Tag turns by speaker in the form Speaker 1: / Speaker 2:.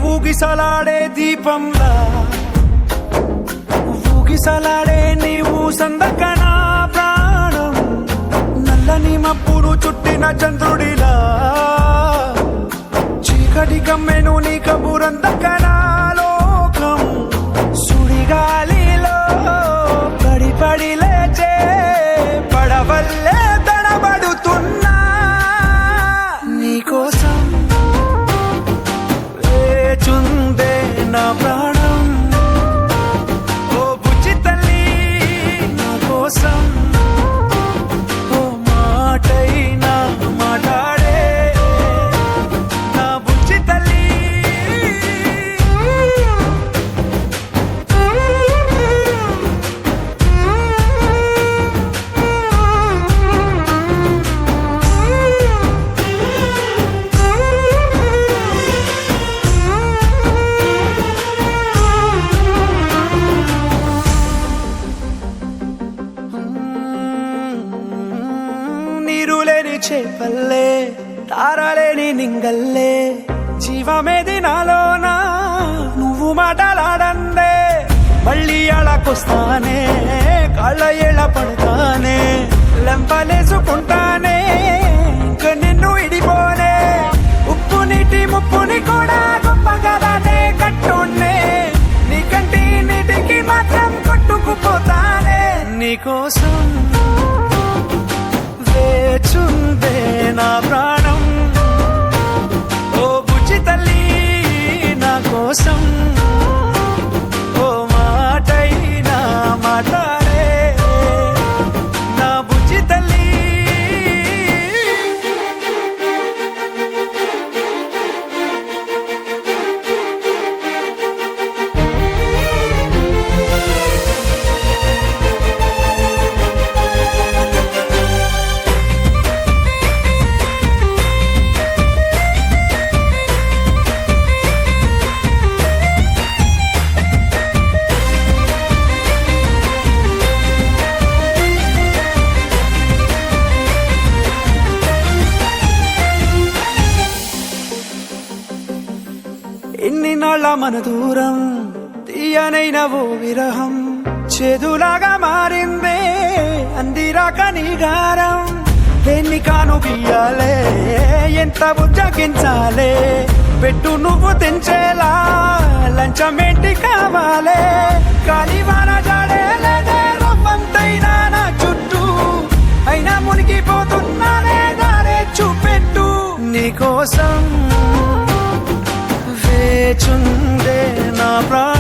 Speaker 1: ఊగిసలాడే దీపంలా ఊగిసలాడే నీవు సందకన ప్రాణం నల్లని మబ్బును చుట్టిన చంద్రుడిలా చీకటి కమ్మెను నీ కబురందకన లోకం సుడిగాలిలో పడి పడి లేచే పడవల్లే తడబడుతున్నా నీకోసం చుందే నా ప్రాణం ఓ బుజ్జి తల్లి నా కోసం ఓ మాటైనా మాట్లాడే నా బుజ్జి తల్లి చేపల్లే తారలేని నింగల్లే జీవమేది నాలోనా నువ్వు మాటలాడందే మళ్ళీ అళకొస్తానే కాళ్ళ ఏళ్ళ పడతానే లెంపలేసుకుంటానే ఇంక నిన్ను ఇడిపోనే ఉప్పు నీటి ముప్పుని కూడా గొప్పగా దాటే కట్టునే నీ కంటి నీటికి మాత్రం కొట్టుకుపోతానే నీకోసం చుందే నా ప్రాణం ఓ బుజ్జి తల్లి నా కోసం ఓ మాటైనా మాట్లాడే నా బుజ్జి తల్లి ఎన్ని నాళ్ళ మన దూరం తీయనైన ఓ విరహం చేదులాగా మారిందే అందిరాక నీగారం దేన్ని కాను బియ్యాలే ఎంత బుజ్జగించాలే పెట్టు నువ్వు తెంచేలా లంచమేంటి కావాలే కాలివాన జాడేలేదే రవ్వంతైనా నా చుట్టూ అయినా మునిగిపోతున్నానే దారే చూపెట్టు నీకోసం చుందే నా ప్రాణం